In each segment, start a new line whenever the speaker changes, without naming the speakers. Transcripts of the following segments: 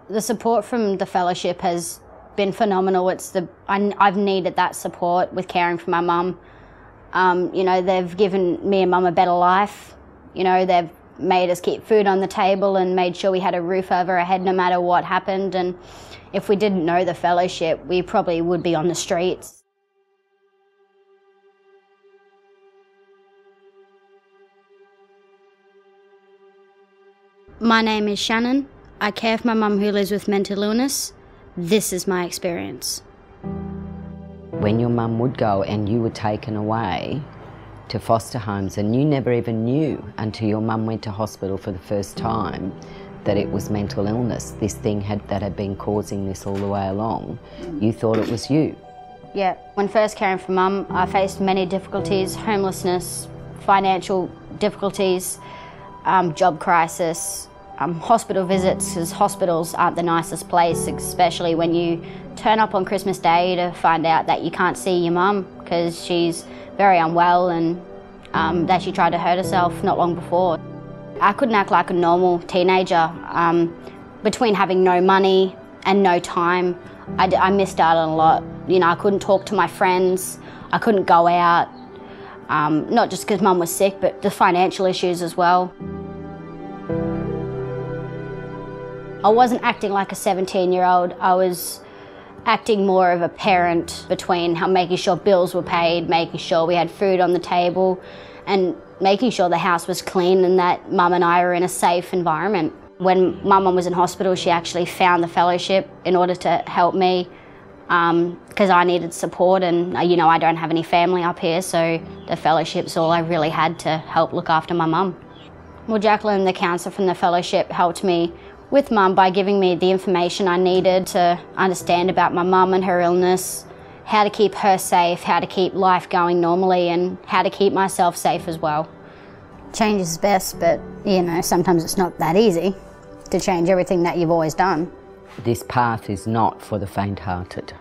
The support from the fellowship has been phenomenal. I've needed that support with caring for my mum. You know, they've given me and mum a better life. You know, they've made us keep food on the table and made sure we had a roof over our head no matter what happened. And if we didn't know the fellowship, we probably would be on the streets. My name is Shannen. I care for my mum who lives with mental illness. This is my experience.
When your mum would go and you were taken away to foster homes, and you never even knew until your mum went to hospital for the first time that it was mental illness, this thing that had been causing this all the way along, you thought it was you.
Yeah, when first caring for mum, I faced many difficulties: homelessness, financial difficulties, job crisis, hospital visits, because hospitals aren't the nicest place, especially when you turn up on Christmas Day to find out that you can't see your mum because she's very unwell and that she tried to hurt herself not long before. I couldn't act like a normal teenager. Between having no money and no time, I missed out on a lot. You know, I couldn't talk to my friends, I couldn't go out, not just because mum was sick, but the financial issues as well. I wasn't acting like a 17-year-old, I was acting more of a parent, between making sure bills were paid, making sure we had food on the table, and making sure the house was clean and that mum and I were in a safe environment. When my mum was in hospital, she actually found the fellowship in order to help me because I needed support, and you know, I don't have any family up here, so the fellowship's all I really had to help look after my mum. Well, Jacqueline, the counsellor from the fellowship, helped me with mum by giving me the information I needed to understand about my mum and her illness, how to keep her safe, how to keep life going normally, and how to keep myself safe as well. Change is best, but you know, sometimes it's not that easy to change everything that you've always done.
This path is not for the faint-hearted.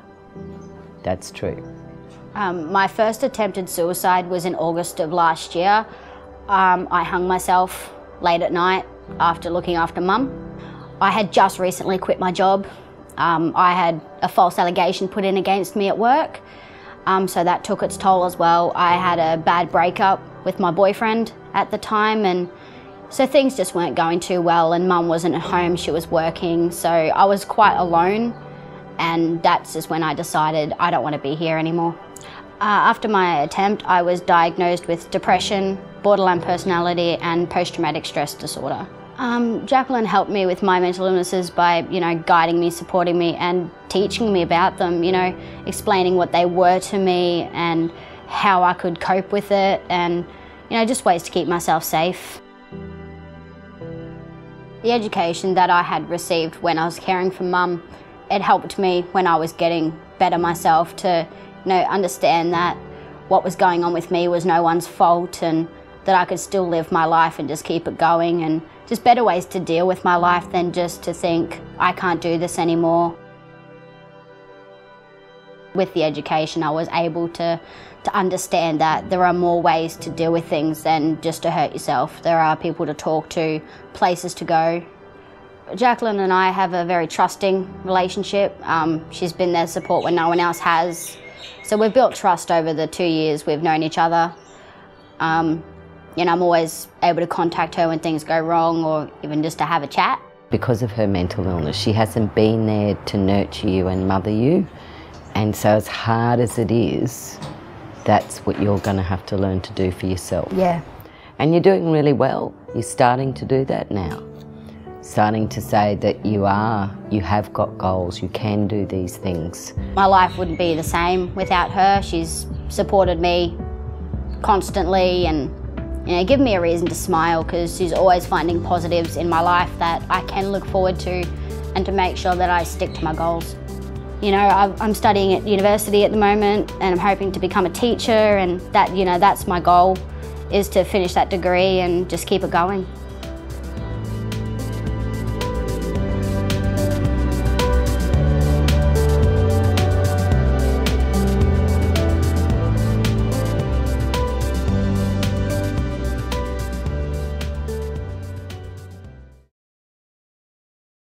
That's true.
My first attempted suicide was in August of last year. I hung myself late at night after looking after mum. I had just recently quit my job. I had a false allegation put in against me at work, so that took its toll as well. I had a bad breakup with my boyfriend at the time, and so things just weren't going too well, and mum wasn't at home, she was working, so I was quite alone, and that's just when I decided I don't want to be here anymore. After my attempt, I was diagnosed with depression, borderline personality, and post-traumatic stress disorder. Jacqueline helped me with my mental illnesses by, you know, guiding me, supporting me, and teaching me about them, you know, explaining what they were to me and how I could cope with it, and, you know, just ways to keep myself safe. The education that I had received when I was caring for mum, it helped me when I was getting better myself to, you know, understand that what was going on with me was no one's fault, and that I could still live my life and just keep it going, and just better ways to deal with my life than just to think, I can't do this anymore. With the education, I was able to understand that there are more ways to deal with things than just to hurt yourself. There are people to talk to, places to go. Jacqueline and I have a very trusting relationship. She's been there to support when no one else has. So we've built trust over the 2 years we've known each other. You know, I'm always able to contact her when things go wrong, or even just to have a chat.
Because of her mental illness, she hasn't been there to nurture you and mother you. And so as hard as it is, that's what you're going to have to learn to do for yourself.
Yeah.
And you're doing really well. You're starting to do that now. Starting to say that you have got goals, you can do these things.
My life wouldn't be the same without her. She's supported me constantly, and you know, give me a reason to smile, because she's always finding positives in my life that I can look forward to, and to make sure that I stick to my goals. You know, I'm studying at university at the moment, and I'm hoping to become a teacher, and that, you know, that's my goal, is to finish that degree and just keep it going.